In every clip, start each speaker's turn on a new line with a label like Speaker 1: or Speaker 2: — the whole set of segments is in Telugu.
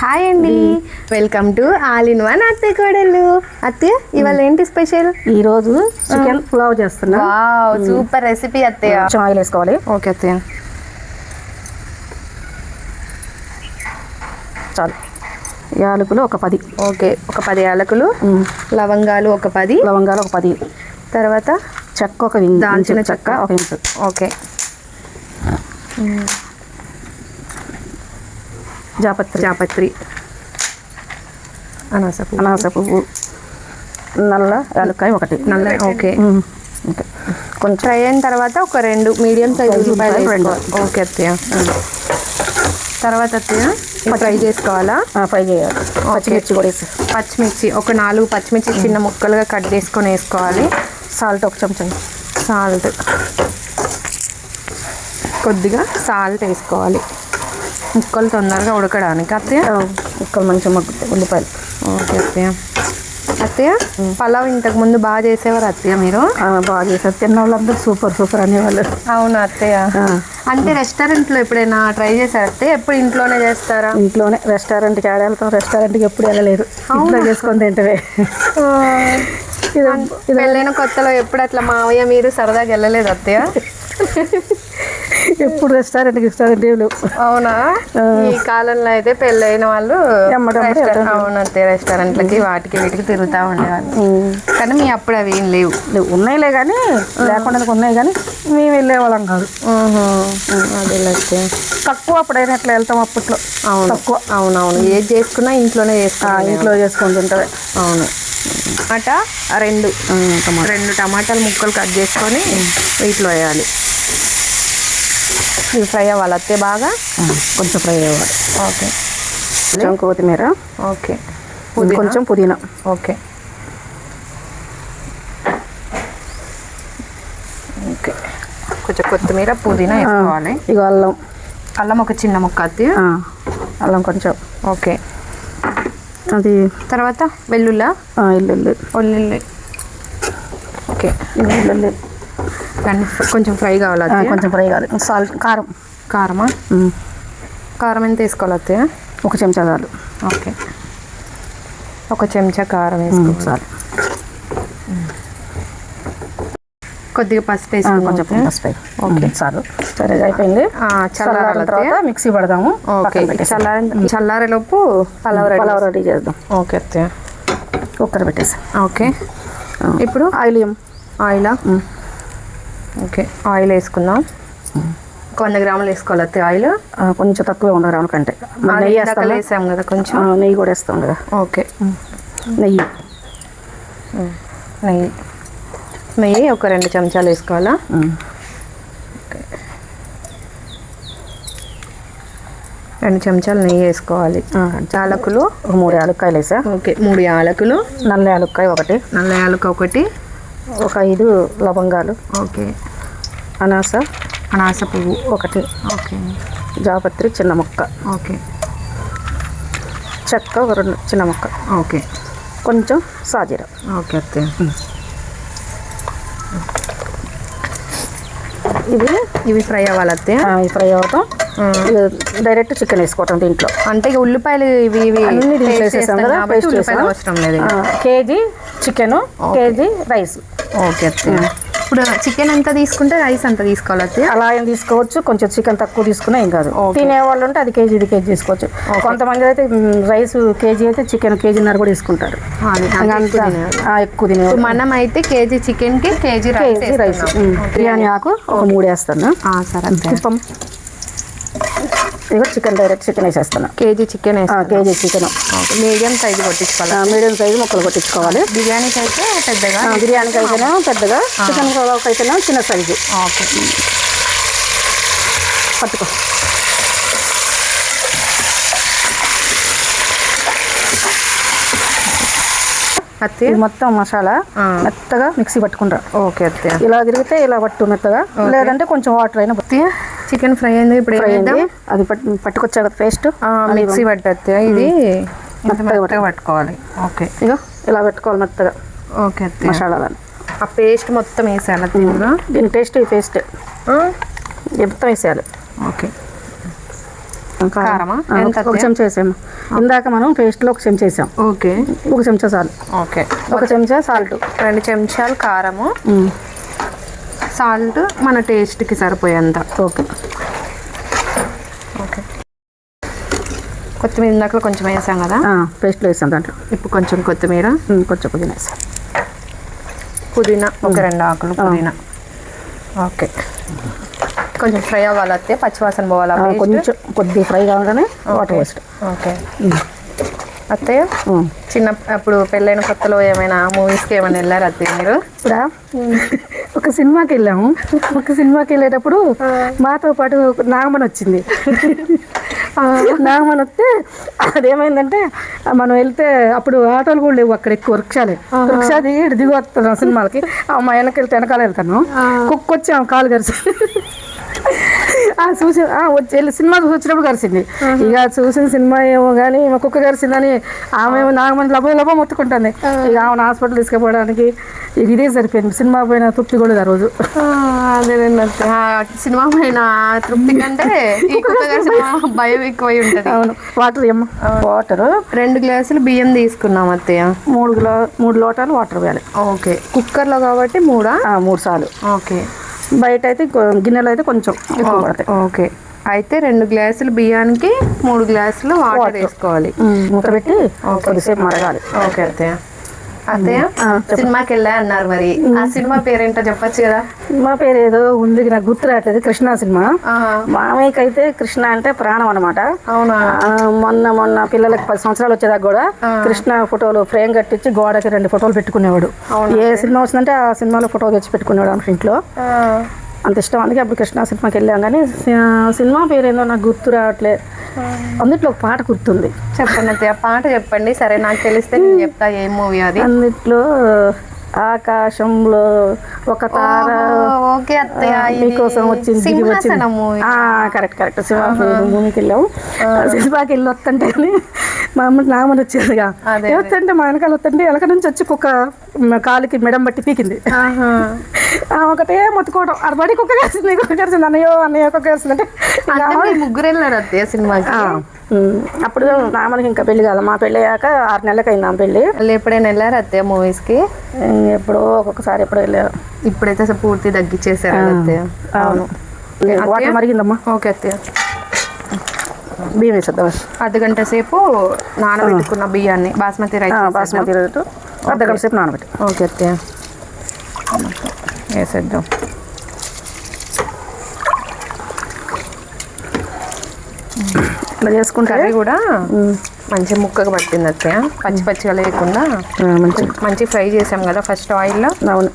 Speaker 1: హాయ్ అండి, welcome to all in one అత్తయ్య కోడలు. అత్తయ్య ఇవాళ ఏంటి స్పెషల్?
Speaker 2: ఈరోజు చికెన్ పులావ్ చేస్తున్నా.
Speaker 1: వావ్, సూపర్ రెసిపీ అత్తయ్య.
Speaker 2: కొంచెం ఆయిల్ వేసుకోవాలి.
Speaker 1: ఓకే అత్తయ్య,
Speaker 2: చాలు. యాలకులు ఒక 10.
Speaker 1: ఓకే, ఒక 10 యాలకులు. లవంగాలు ఒక 10.
Speaker 2: లవంగాలు ఒక 10.
Speaker 1: తర్వాత
Speaker 2: చెక్క ఒక దాల్చిన చెక్క ఒక ఇంచు.
Speaker 1: ఓకే, జాపత్రి, అనాస పువ్వు,
Speaker 2: నల్ల యాలక్కాయ ఒకటి.
Speaker 1: ఓకే,
Speaker 2: కొంచెం
Speaker 1: ఫ్రై అయిన తర్వాత ఒక 2 మీడియం సైజ్ ఉల్లిపాయలు. 2. ఓకే అత్తయ్య. తర్వాత అత్తయ్య ఫ్రై చేసుకోవాలా?
Speaker 2: ఫ్రై చేయాలి. పచ్చిమిర్చి కూడా వేసి,
Speaker 1: పచ్చిమిర్చి ఒక 4 పచ్చిమిర్చి చిన్న ముక్కలుగా కట్ చేసుకొని వేసుకోవాలి.
Speaker 2: సాల్ట్ ఒక చెంచా,
Speaker 1: సాల్ట్ కొద్దిగా సాల్ట్ వేసుకోవాలి, ముక్కలు తొందరగా ఉడకడానికి. అత్తయ్య
Speaker 2: ముక్కలు మంచిగా మగ్గుతాయి ఉల్లిపాయలు.
Speaker 1: ఓకే అత్తయ్య. అత్తయ్య పలావ్ ఇంతకు ముందు బాగా చేసేవారు అత్తయ్య మీరు?
Speaker 2: బాగా చేశారు. తిన్న వాళ్ళందరూ సూపర్ అనేవాళ్ళు.
Speaker 1: అవును అత్తయ్య. అంటే రెస్టారెంట్లో ఎప్పుడైనా ట్రై చేశారు అత్తయ్య? ఎప్పుడు ఇంట్లోనే చేస్తారా?
Speaker 2: ఇంట్లోనే. రెస్టారెంట్కి ఆడ వెళ్తాం, రెస్టారెంట్కి ఎప్పుడు వెళ్ళలేదు. ఇంట్లో చేసుకొని తింటే.
Speaker 1: పెళ్ళైన కొత్తలో ఎప్పుడు అట్లా మావయ్య మీరు సరదాగా వెళ్ళలేదు అత్తయ్య?
Speaker 2: ఎప్పుడు రెస్టారెంట్కి లేవు.
Speaker 1: అవునా? ఈ కాలంలో అయితే పెళ్ళైన వాళ్ళు అవును అత్తయ్య రెస్టారెంట్లకి వాటికి వీటికి తిరుగుతూ ఉండేవాళ్ళు. కానీ మీ అప్పుడు అవి ఏం లేవు.
Speaker 2: ఉన్నాయిలే కానీ, లేకుండా ఉన్నాయి కానీ మేము వెళ్ళేవాళ్ళం కాదు.
Speaker 1: అదే
Speaker 2: తక్కువ. అప్పుడైనా ఎట్లా వెళ్తాం అప్పట్లో.
Speaker 1: అవును, తక్కువ. అవునవును, ఏది చేసుకున్నా ఇంట్లోనే
Speaker 2: చేసుకొని తింటుంది.
Speaker 1: అవును. టమాటా 2 టమాటాలు ముక్కలు కట్ చేసుకొని వీటిలో వేయాలి. ఇవి ఫ్రై అవ్వాలి అత్తే బాగా?
Speaker 2: కొంచెం ఫ్రై అవ్వాలి.
Speaker 1: ఓకే,
Speaker 2: కొంచెం కొత్తిమీర.
Speaker 1: ఓకే,
Speaker 2: కొంచెం పుదీనా.
Speaker 1: ఓకే ఓకే, కొంచెం కొత్తిమీర పుదీనా వేసుకోవాలి.
Speaker 2: ఇక
Speaker 1: అల్లం ఒక చిన్న ముక్క అత్తే.
Speaker 2: అల్లం కొంచెం.
Speaker 1: ఓకే,
Speaker 2: అది
Speaker 1: తర్వాత వెల్లుల్లి. ఓకే,
Speaker 2: వెల్లుల్లి
Speaker 1: కొంచెం ఫ్రై కావాలి.
Speaker 2: కొంచెం ఫ్రై కావాలి. సాల్ట్,
Speaker 1: కారమా? కారం ఎంత వేసుకోవాలి అత్తయ్య?
Speaker 2: 1 చెంచా చాలు.
Speaker 1: ఓకే, 1 చెంచా కారం వేసుకోవాలి. కొద్దిగా పసుపు వేసుకోవాలి.
Speaker 2: కొంచెం పసుపు. ఓకే, చాలు. సరే, అయిపోయింది. చల్లారిన తర్వాత మిక్సీ పడదాము.
Speaker 1: ఓకే, చల్లారేలోపు పలావ్
Speaker 2: రెడీ చేద్దాం.
Speaker 1: ఓకే అత్తయ్య,
Speaker 2: కుక్కర్ పెట్టేసి.
Speaker 1: ఓకే, ఇప్పుడు ఆయిలా? ఓకే, ఆయిల్ వేసుకుందాం. 100 గ్రాములు వేసుకోవాలి అత్తయ్య ఆయిల్.
Speaker 2: కొంచెం తక్కువే 100 గ్రాముల కంటే. నెయ్యి
Speaker 1: వేసాం కదా, కొంచెం
Speaker 2: నెయ్యి కూడా వేస్తాం కదా.
Speaker 1: ఓకే,
Speaker 2: నెయ్యి
Speaker 1: ఒక 2 చెంచాలు వేసుకోవాలా? ఓకే, 2 చెంచాలు నెయ్యి వేసుకోవాలి. యాలకులు
Speaker 2: ఒక 3 యాలక్కాయలు వేసా.
Speaker 1: ఓకే, 3 యాలకులు.
Speaker 2: నల్ల యాలక్కాయ ఒకటి.
Speaker 1: ఒక
Speaker 2: 5 లవంగాలు.
Speaker 1: ఓకే,
Speaker 2: అనాస పువ్వు ఒకటి.
Speaker 1: ఓకే,
Speaker 2: జాపత్రి చిన్న ముక్క.
Speaker 1: ఓకే,
Speaker 2: చెక్క ఒక 2 చిన్న ముక్క.
Speaker 1: ఓకే,
Speaker 2: కొంచెం సాజీరా.
Speaker 1: ఓకే అత్తయ్య. ఇవి ఫ్రై అవ్వాలి అత్తయ్య.
Speaker 2: ఇవి ఫ్రై అవుతాం. డైరెక్ట్ చికెన్ వేసుకోవటం దీంట్లో.
Speaker 1: అంటే ఉల్లిపాయలు ఇవి
Speaker 2: అన్ని వేసేసాం కదా, పేస్ట్ చేసాం.
Speaker 1: అవసరం లేదు.
Speaker 2: KG chicken, KG rice.
Speaker 1: Okay అత్తయ్య. ఇప్పుడు చికెన్ ఎంత తీసుకుంటే రైస్ అంత తీసుకోవాలి అత్తయ్య?
Speaker 2: అలా ఏం తీసుకోవచ్చు. కొంచెం చికెన్ తక్కువ తీసుకున్నా ఏం కాదు. తినేవాళ్ళు ఉంటే అది కేజీ తీసుకోవచ్చు. కొంతమంది అయితే రైస్ కేజీ అయితే చికెన్ కేజీన్నర కూడా తీసుకుంటారు. ఎక్కువ తినేవాళ్ళు.
Speaker 1: మనం అయితే కేజీ చికెన్కి కేజీ రైస్.
Speaker 2: బిర్యానీ ఆకు ఒక 3 వేస్తాను.
Speaker 1: సరే,
Speaker 2: ఇదిగో చికెన్ డైరెక్ట్ చికెన్ వేసేస్తాను.
Speaker 1: కేజీ చికెన్ మీడియం సైజు కొట్టించుకోవాలి.
Speaker 2: మీడియం సైజు ముక్కలు కొట్టించుకోవాలి.
Speaker 1: బిర్యానీకి అయితే పెద్దగా,
Speaker 2: బిర్యానీకి అయితేనే పెద్దగా, చికెన్ కబాబ్కి అయితేనే చిన్న సైజు.
Speaker 1: ఓకే,
Speaker 2: పట్టుకో.
Speaker 1: అత్తయ్య
Speaker 2: మొత్తం మసాలా మెత్తగా మిక్సీ పట్టుకుంటా.
Speaker 1: ఓకే అత్తయ్య.
Speaker 2: ఇలా తిరిగితే ఇలా పట్టు మెత్తగా, లేదంటే కొంచెం వాటర్ అయినా.
Speaker 1: అత్తయ్య చికెన్ ఫ్రై అయింది. ఇప్పుడు
Speaker 2: అది పట్టుకొచ్చా కదా పేస్ట్,
Speaker 1: మిక్సీ పట్టత్తయ్య. ఇది మెత్తగా పట్టుకోవాలి. ఓకే,
Speaker 2: ఇక ఇలా పెట్టుకోవాలి మెత్తగా.
Speaker 1: ఓకే అత్తయ్య.
Speaker 2: మసాలాలని
Speaker 1: ఆ పేస్ట్ మొత్తం వేసేయాలి
Speaker 2: దీని పేస్ట్. ఈ పేస్ట్ మొత్తం వేసేయాలి.
Speaker 1: ఓకే, కారమా
Speaker 2: ఒక చెంచా వేసాము. ఇందాక మనం పేస్ట్లో ఒక చెంచా వేసాం.
Speaker 1: ఓకే,
Speaker 2: ఒక చెంచా చాలు.
Speaker 1: ఓకే,
Speaker 2: ఒక చెంచా సాల్ట్,
Speaker 1: 2 చెంచాలు కారము, సాల్ట్ మన టేస్ట్కి సరిపోయేంత.
Speaker 2: Okay
Speaker 1: okay. కొత్తిమీర ఇందాక కొంచెం వేసాం కదా,
Speaker 2: పేస్ట్లో వేసాం. దాంట్లో
Speaker 1: ఇప్పుడు కొంచెం కొత్తిమీర,
Speaker 2: కొంచెం పుదీనా వేసాం.
Speaker 1: పుదీనా ఒక 2 ఆకులు పుదీనా. ఓకే, కొంచెం ఫ్రై అవ్వాలి అత్తయ్య, పచ్చివాసన పోవాలా?
Speaker 2: కొంచెం కొద్దిగా ఫ్రై కావాలని వాటర్ వేస్ట్.
Speaker 1: ఓకే అత్తయ్య, అప్పుడు పెళ్ళైన కొత్తలో ఏమైనా మూవీస్కి ఏమైనా వెళ్ళారు అత్తయ్య మీరు?
Speaker 2: ఇప్పుడా ఒక సినిమాకి వెళ్ళాము. ఒక సినిమాకి వెళ్ళేటప్పుడు మాతో పాటు నాగమణి వచ్చింది. నాగమణి వస్తే అదేమైందంటే మనం వెళ్తే అప్పుడు ఆటోలు కూడా లేవు అక్కడ, ఎక్కువ రిక్షా దిగి వస్తున్నాం సినిమాలకి. మా వెనకాల వెళ్తాను. కుక్క వచ్చి ఆమె కాలు కరిచి చూసి వెళ్ళి సినిమా వచ్చినప్పుడు కలిసింది. ఇక చూసిన సినిమా ఏమో కానీ కుక్క కలిసిందని ఆమె నాగమని లభ మొత్తుకుంటుంది. ఇక ఆమెను హాస్పిటల్ తీసుకుపోవడానికి ఇదే సరిపోయింది. సినిమా పోయిన తృప్తి కూడా ఆ రోజు.
Speaker 1: అదేనండి, సినిమా పోయిన తృప్తి కంటే భయం ఎక్కువ ఉంటుంది.
Speaker 2: అవును. వాటర్ ఏమో వాటర్
Speaker 1: 2 గ్లాసులు బియ్యం తీసుకున్నాం అత్తయ్య.
Speaker 2: 3 లోటాలు వాటర్ వేయాలి.
Speaker 1: ఓకే, కుక్కర్లో కాబట్టి
Speaker 2: 3 సార్లు.
Speaker 1: ఓకే,
Speaker 2: బయట అయితే గిన్నెలో అయితే కొంచెం ఎక్కువ పడతాయి.
Speaker 1: ఓకే, అయితే 2 గ్లాసులు బియ్యానికి 3 గ్లాసులు వాటర్ వేసుకోవాలి.
Speaker 2: మూత పెట్టి కొద్దిసేపు మరగాలి.
Speaker 1: ఓకే అత్తయ్య. అత్తయ్య, సినిమాకి వెళ్ళా అన్నారు, మరి ఆ సినిమా పేరేంటో చెప్పచ్చు కదా?
Speaker 2: సినిమా పేరు ఏదో ఉంది, నాకు గుర్తు రావట్లేదు. కృష్ణ సినిమా. మామయ్యకి అయితే కృష్ణ అంటే ప్రాణం అనమాట.
Speaker 1: అవునా?
Speaker 2: మొన్న పిల్లలకి 10 సంవత్సరాలు వచ్చేదాకా కూడా కృష్ణ ఫోటోలు ఫ్రేమ్ కట్టించి గోడకి 2 ఫోటోలు పెట్టుకునేవాడు. ఏ సినిమా వస్తుందంటే ఆ సినిమాలో ఫోటో తెచ్చి పెట్టుకునేవాడు ఆమె ఇంట్లో. అంత ఇష్టం. అందుకే అప్పుడు కృష్ణ సినిమాకి వెళ్ళాం. కానీ సినిమా పేరు ఏందో నాకు గుర్తు రావట్లేదు. అందుట్లో ఒక పాట గుర్తుంది.
Speaker 1: చెప్పండి అత్తయ్య, పాట చెప్పండి. సరే, నాకు తెలిస్తే నేను చెప్తా ఏ మూవీ అది.
Speaker 2: అందుట్లో ఆకాశంలో ఒక తార మీకోసం వచ్చింది. కరెక్ట్. మూవీకి వెళ్ళాము. సినిమాకి వెళ్ళి వస్తుంటే మా అమ్మ నామని వచ్చేదిగా వస్తుంటే మా వెనకాల వస్తుంటే వెనక నుంచి వచ్చి కుక్క కాలికి మెడం బట్టి పీకింది. ఒకటే మొత్తుకోవడం, అడబడి కుక్క కలిసింది అన్నయ్య కుక్క కలిసింది అంటే
Speaker 1: 3 వెళ్ళారు అత్తయ్య సినిమాకి.
Speaker 2: అప్పుడు నామనికి ఇంకా పెళ్లి కాదు. మా పెళ్ళి అయ్యాక 6 నెలలకు అయింది ఆమె పెళ్ళి.
Speaker 1: ఎప్పుడైనా వెళ్ళారు అత్తయ్య మూవీస్కి?
Speaker 2: ఎప్పుడో ఒక్కొక్కసారి ఎప్పుడు వెళ్ళారు.
Speaker 1: ఇప్పుడైతే పూర్తి తగ్గించేసారు అత్తయ్య.
Speaker 2: అవును. వాటర్ మరిగిందమ్మా.
Speaker 1: ఓకే అత్తయ్య,
Speaker 2: బియ్యం వేసేద్దాం.
Speaker 1: అర్ధగంట సేపు నానబెట్టుకున్న బియ్యాన్ని, బాస్మతి రైస్
Speaker 2: అర్ధగంట సేపు నానబెట్టి.
Speaker 1: ఓకే అత్తయ్య, వేసేద్దాం.
Speaker 2: ఇట్లా చేసుకుంటే
Speaker 1: కర్రీ కూడా మంచి ముక్కగా పట్టింది అత్తయ్య, పచ్చిగా లేకుండా మంచి ఫ్రై చేసాం కదా ఫస్ట్ ఆయిల్లో.
Speaker 2: అవును,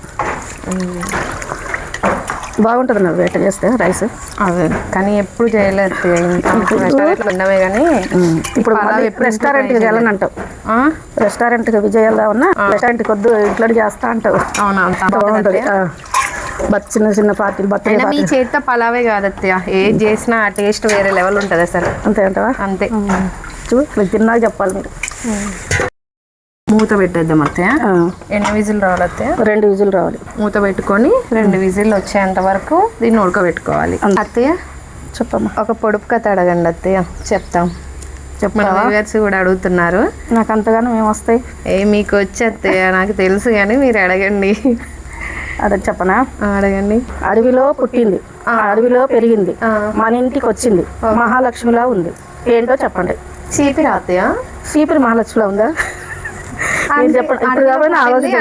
Speaker 2: బాగుంటుంది నాకు వేట చేస్తే రైస్.
Speaker 1: అదే, కానీ ఎప్పుడు చేయలేదు రెస్టారెంట్లో ఉన్నవే. కానీ
Speaker 2: ఇప్పుడు రెస్టారెంట్కి వెళ్ళని అంటావు. రెస్టారెంట్కి విజయాల్లో ఉన్నా రెస్టారెంట్కి వద్దు, ఇంట్లో చేస్తా అంటావు.
Speaker 1: అవునా?
Speaker 2: బాగుంటుంది. చిన్న పార్టీలు బర్త్డే.
Speaker 1: మీ చేతితో పలావే కాదు అత్తయ్య, ఏది చేసినా ఆ టేస్ట్ వేరే లెవెల్ ఉంటుంది అసలు.
Speaker 2: అంతే అంటావా?
Speaker 1: అంతే.
Speaker 2: మీరు తిన్నాక చెప్పాలి. మీరు
Speaker 1: మూత పెట్టేద్దాం అత్తయ్య. ఎన్ని విజిల్ రావాలి అత్తయ్య?
Speaker 2: 2 విజిల్ రావాలి.
Speaker 1: మూత పెట్టుకొని 2 విజిల్ వచ్చేంత వరకు దీన్ని ఉడకబెట్టుకోవాలి. అత్తయ్య
Speaker 2: చెప్పమ్మా.
Speaker 1: ఒక పొడుపు కథ అడగండి అత్తయ్య, చెప్తాం. మన వ్యూవర్స్ కూడా అడుగుతున్నారు.
Speaker 2: నాకు అంతగానో మేము వస్తాయి.
Speaker 1: మీకు వచ్చి అత్తయ్య నాకు తెలుసు, కానీ మీరు అడగండి.
Speaker 2: అదే చెప్పనా?
Speaker 1: అడగండి.
Speaker 2: అడవిలో పుట్టింది, అడవిలో పెరిగింది, మన ఇంటికి వచ్చింది, మహాలక్ష్మిలా ఉంది. ఏంటో చెప్పండి.
Speaker 1: చీపిరి అత్తయ్య?
Speaker 2: చీపిరి మహాలక్ష్మిలా ఉందా? చెప్పండి.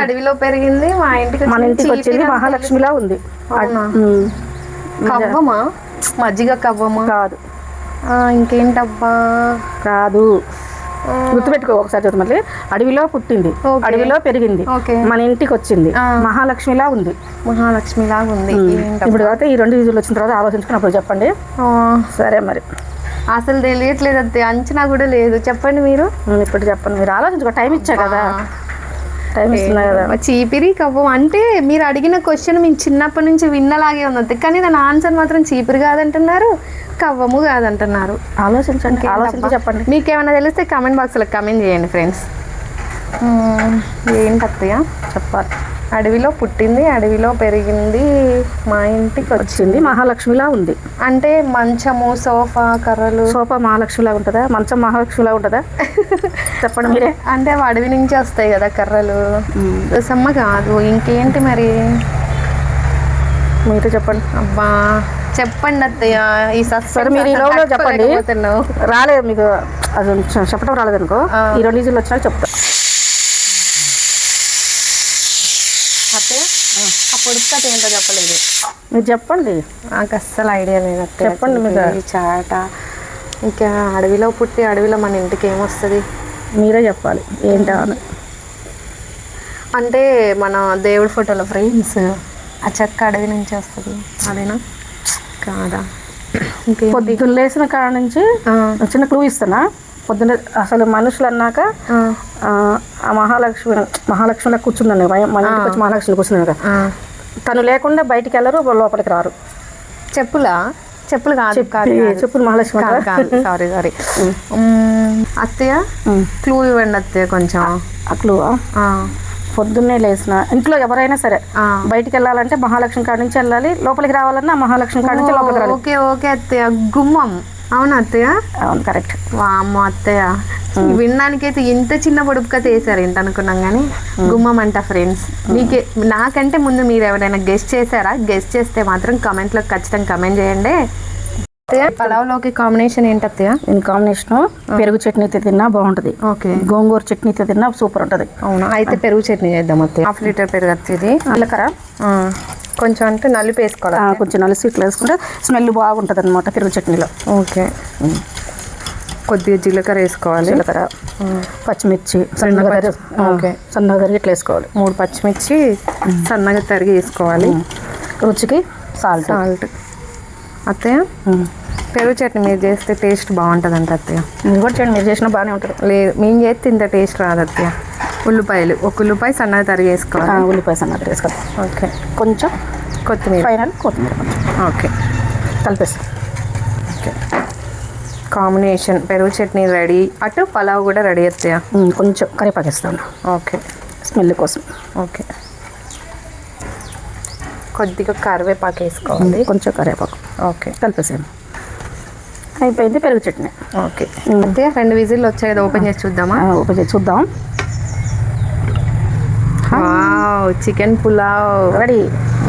Speaker 1: అడవిలో పెరిగింది, మన ఇంటికి వచ్చింది,
Speaker 2: మహాలక్ష్మిలా ఉంది.
Speaker 1: కవ్వమా? మజ్జిగ కవ్వమా?
Speaker 2: కాదు.
Speaker 1: ఇంకేంటబ్బా?
Speaker 2: కాదు. గుర్తుపెట్టుకో ఒకసారి చదువు. మళ్ళీ అడవిలో పుట్టింది, అడవిలో పెరిగింది, మన ఇంటికి వచ్చింది, మహాలక్ష్మిలా ఉంది.
Speaker 1: మహాలక్ష్మిలా ఉంది.
Speaker 2: ఇప్పుడు కాబట్టి ఈ 2 విజులు వచ్చిన తర్వాత ఆలోచించుకున్నప్పుడు చెప్పండి. సరే, మరి
Speaker 1: అసలు తెలియట్లేదు అంతే, అంచనా కూడా లేదు. చెప్పండి మీరు.
Speaker 2: ఇప్పుడు చెప్పండి, మీరు ఆలోచించుకో. టైం ఇచ్చా కదా, టైం ఇస్తున్నా కదా.
Speaker 1: చీపిరి కవ్వం అంటే మీరు అడిగిన క్వశ్చన్ మేము చిన్నప్పటి నుంచి విన్నలాగే ఉంది, కానీ దాని ఆన్సర్ మాత్రం చీపిరి కాదంటున్నారు, కవ్వము కాదంటున్నారు.
Speaker 2: ఆలోచించండి, ఆలోచించి చెప్పండి.
Speaker 1: మీకు ఏమైనా తెలిస్తే కామెంట్ బాక్స్లో కామెంట్ చేయండి ఫ్రెండ్స్. ఏంటి అత్తయ్య
Speaker 2: చెప్పాలి?
Speaker 1: అడవిలో పుట్టింది, అడవిలో పెరిగింది, మా ఇంటికి
Speaker 2: వచ్చింది, మహాలక్ష్మిలా ఉంది.
Speaker 1: అంటే మంచము, సోఫా, కర్రలు.
Speaker 2: సోఫా మహాలక్ష్మిలా ఉంటుందా, మంచం మహాలక్ష్మిలా ఉంటుందా? చెప్పండి మీరే.
Speaker 1: అంటే అడవి నుంచి వస్తాయి కదా కర్రలు. సమ్మ కాదు, ఇంకేంటి మరి?
Speaker 2: మీరు చెప్పండి.
Speaker 1: అబ్బా చెప్పండి అత్తయ్య. ఈ
Speaker 2: సరే మీరు ఈ లోపల చెప్పండి. రాలేదు మీకు అది చెప్పడం రాలేదనుకో, ఈ 2 ఈజీలు వచ్చినా చెప్తా.
Speaker 1: అత్తయ్య ఆ పొడుపు కథ ఏంటో చెప్పలేదు.
Speaker 2: మీరు చెప్పండి.
Speaker 1: నాకు అస్సలు ఐడియా లేదు అత్తయ్య.
Speaker 2: చెప్పండి మీరు.
Speaker 1: ఈ చాట ఇంకా అడవిలో పుట్టి అడవిలో మన ఇంటికి ఏమొస్తుంది?
Speaker 2: మీరే చెప్పాలి ఏంటా అని.
Speaker 1: అంటే మన దేవుడి ఫోటోల ఫ్రేమ్స్, ఆ చెక్క అడవి నుంచి వస్తుంది, అదేనా? కాదా?
Speaker 2: పొద్దున్న లేచిన కాడ నుంచి చిన్న క్లూ ఇస్తానా. పొద్దున్న అసలు మనుషులు అన్నాక ఆ మహాలక్ష్మిలో కూర్చున్నాను, మన ఇంటికి వచ్చి మహాలక్ష్మి కూర్చున్నాను. తను లేకుండా బయటికి వెళ్ళరు, లోపలికి రారు. చెప్పులు కాదు, చెప్పులు మహాలక్ష్మి.
Speaker 1: సారీ అత్తయ్య, క్లూ ఇవ్వండి అత్తయ్య కొంచెం. ఆ
Speaker 2: క్లూ పొద్దున్నే లేచిన ఇంట్లో ఎవరైనా సరే బయటికి వెళ్ళాలంటే మహాలక్ష్మి కాడ నుంచి వెళ్ళాలి, లోపలికి రావాలన్నా మహాలక్ష్మి కాడ నుంచి లోపలికి రావాలి.
Speaker 1: ఓకే అత్తయ్య, గుమ్మం. అవునా అత్తయ్య?
Speaker 2: అవును, కరెక్ట్.
Speaker 1: వామ్మో అత్తయ్య, వినడానికైతే ఇంత చిన్న పొడుపు కథ వేసారు ఏంటి అనుకున్నాం, కానీ గుమ్మం అంట ఫ్రెండ్స్. మీకే నాకంటే ముందు మీరు ఎవరైనా గెస్ట్ చేశారా? గెస్ట్ చేస్తే మాత్రం కమెంట్లో ఖచ్చితంగా కమెంట్ చేయండి. పలావ్లోకి కాంబినేషన్ ఏంటి అత్తయ్య?
Speaker 2: దీని కాంబినేషన్ పెరుగు చట్నీతో తిన్నా బాగుంటుంది.
Speaker 1: ఓకే,
Speaker 2: గోంగూర చట్నీతో తిన్నా సూపర్ ఉంటుంది.
Speaker 1: అవునా, అయితే పెరుగు చట్నీ చేద్దాం అత్తయ్య. 1/2 లీటర్ పెరుగు అత్తది.
Speaker 2: జీలకర్ర
Speaker 1: కొంచెం అంటే నలిపి వేసుకోవాలి.
Speaker 2: కొంచెం నలిసి ఇట్లా వేసుకుంటే స్మెల్ బాగుంటుంది అనమాట పెరుగు చట్నీలో.
Speaker 1: ఓకే, కొద్దిగా జీలకర్ర వేసుకోవాలి.
Speaker 2: జీలకర్ర, పచ్చిమిర్చి సన్నగా తరిగి ఇట్లా వేసుకోవాలి.
Speaker 1: 3 పచ్చిమిర్చి సన్నగా తరిగి వేసుకోవాలి.
Speaker 2: రుచికి సాల్ట్.
Speaker 1: అత్తయ్య, పెరుగు చట్నీ మీరు చేస్తే టేస్ట్ బాగుంటుంది అంట అత్తయ్య.
Speaker 2: మీరు కూడా చేయండి, మీరు చేసినా బాగానే ఉంటుంది.
Speaker 1: లేదు, మేము చేస్తే ఇంత టేస్ట్ రాదు అత్తయ్య. ఉల్లిపాయలు, 1 ఉల్లిపాయ సన్నగా తరిగి వేసుకోవాలి.
Speaker 2: ఉల్లిపాయ సన్నగా తరిగి వేసుకోవాలి.
Speaker 1: ఓకే,
Speaker 2: కొంచెం
Speaker 1: కొత్తిమీర,
Speaker 2: ఫైనల్ కొత్తిమీర.
Speaker 1: ఓకే,
Speaker 2: కలిపేస్తాం.
Speaker 1: ఓకే, కాంబినేషన్ పెరుగు చట్నీ రెడీ. అటు పలావ్ కూడా రెడీ అత్తయ్య.
Speaker 2: కొంచెం కరివేపాకు వేస్తాను.
Speaker 1: ఓకే,
Speaker 2: స్మెల్ కోసం.
Speaker 1: ఓకే, కొద్దిగా కరివేపాకు వేసుకోవాలి.
Speaker 2: కొంచెం కరివేపాకు.
Speaker 1: ఓకే,
Speaker 2: కలిపేసాను. అయిపోయింది పెరుగు చట్నీ.
Speaker 1: ఓకే అయితే 2 విజిల్లు వచ్చాయి కదా, ఓపెన్ చేసి చూద్దామా?
Speaker 2: ఓపెన్ చేసి చూద్దాం.
Speaker 1: Chicken pulao
Speaker 2: ready.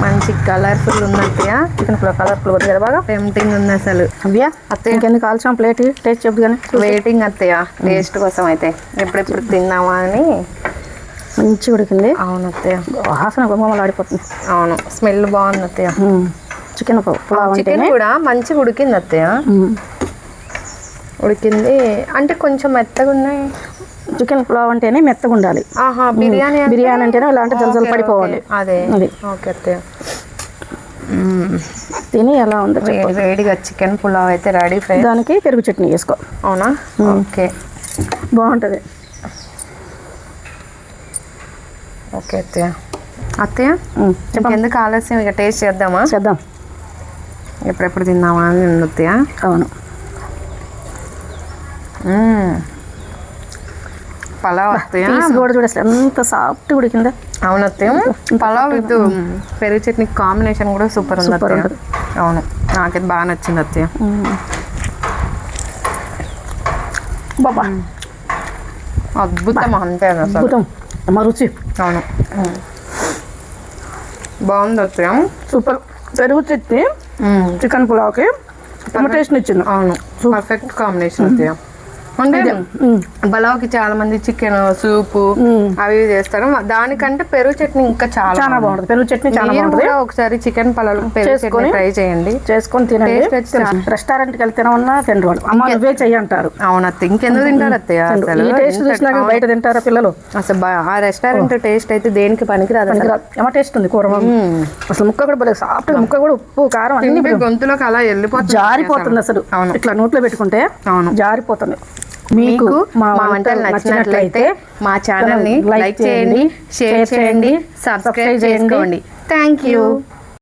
Speaker 1: మంచి కలర్ఫుల్ ఉంది అత్తయ్య.
Speaker 2: చికెన్ పులావ్ కలర్ఫుల్ ఉంది కదా, బాగా
Speaker 1: టెంప్టింగ్ ఉంది అసలు.
Speaker 2: అవ్యా అత్తయ్య, ఇంకెందుకు కాల్చాం ప్లేట్ టేస్ట్ చెప్దు కానీ.
Speaker 1: వెయిటింగ్ అత్తయ్య టేస్ట్ కోసం. అయితే ఎప్పుడెప్పుడు తిందామా అని.
Speaker 2: మంచి ఉడికింది.
Speaker 1: అవును అత్తయ్య,
Speaker 2: వాసన గుమ్మలు ఆడిపోతుంది.
Speaker 1: అవును, స్మెల్ బాగుంది అత్తయ్య.
Speaker 2: చికెన్ పులావ్
Speaker 1: చికెన్ కూడా మంచిగా ఉడికింది అత్తయ్య. ఉడికింది అంటే కొంచెం మెత్తగా ఉన్నాయి.
Speaker 2: చికెన్ పులావ్ అంటేనే మెత్తగా ఉండాలి. బిర్యానీ అంటేనే ఇలాంటి జల్జలు పడిపోవాలి.
Speaker 1: అదే ఓకే అత్తయ్య.
Speaker 2: తిని ఎలా ఉందో
Speaker 1: వేడిగా చికెన్ పులావ్ అయితే రెడీ ఫ్రెండ్స్.
Speaker 2: దానికి పెరుగు చట్నీ వేసుకో.
Speaker 1: అవునా? ఓకే,
Speaker 2: బాగుంటుంది.
Speaker 1: ఓకే అత్తయ్య, ఎందుకు ఆలస్యం, ఇక టేస్ట్ చేద్దామా?
Speaker 2: చేద్దాం.
Speaker 1: ఎప్పుడెప్పుడు తిందామా అని ఉంది అత్తయ్య.
Speaker 2: అవును,
Speaker 1: పలావ్ అత్తయ్య
Speaker 2: కూడా చూడేసి ఎంత సాఫ్ట్ ఉడికిందా.
Speaker 1: అవును అత్తయ్య, పలావ్ విత్ పెరుగు చట్నీ కాంబినేషన్ కూడా సూపర్ ఉంది అత్తయ్య. అవును, నాకైతే బాగా నచ్చింది అత్తయ్య.
Speaker 2: బాబా
Speaker 1: అద్భుతం, అంతే
Speaker 2: అద్భుతం మా రుచి.
Speaker 1: అవును, బాగుంది అత్తయ్య, సూపర్.
Speaker 2: పెరుగు చట్నీ చికెన్ పులావ్కి టేస్ట్ ఇచ్చింది.
Speaker 1: అవును, పర్ఫెక్ట్ కాంబినేషన్ అత్తయ్య. అంటే పలావ్కి చాలా మంది చికెన్ సూప్ అవి చేస్తారు, దానికంటే పెరుగు చట్నీ ఇంకా చాలా
Speaker 2: బాగుంటుంది. పెరుగు చట్నీ చాలా బాగుంటుంది.
Speaker 1: ఒకసారి చికెన్ పలావ్ పెరుగు చట్నీ ట్రై చేయండి,
Speaker 2: చేసుకొని తినండి. రెస్టారెంట్కి వెళ్తే తినరు వాళ్ళు, అమ్మ నువ్వే చెయ్యి అంటారు.
Speaker 1: అవును అత్తయ్య, ఇంకెందుకు తింటారు అత్తయ్య? అసలు
Speaker 2: టేస్ట్ చూసినాక బయట తింటారా పిల్లలు?
Speaker 1: అసలు ఆ రెస్టారెంట్ టేస్ట్ అయితే దేనికి పనికిరాదు.
Speaker 2: ఏమో టేస్ట్ ఉంది కూర, అసలు ముక్క కూడా భలే సాఫ్ట్, ముక్క కూడా ఉప్పు కారం అన్ని
Speaker 1: గొంతులోకి అలా వెళ్ళిపోతుంది,
Speaker 2: జారిపోతుంది అసలు. ఇట్లా నోట్లో పెట్టుకుంటే జారిపోతుంది. మీకు మా వంటలు నచ్చినట్లయితే మా ఛానల్ని లైక్ చేయండి, షేర్ చేయండి, సబ్స్క్రైబ్ చేసుకోండి. Thank you.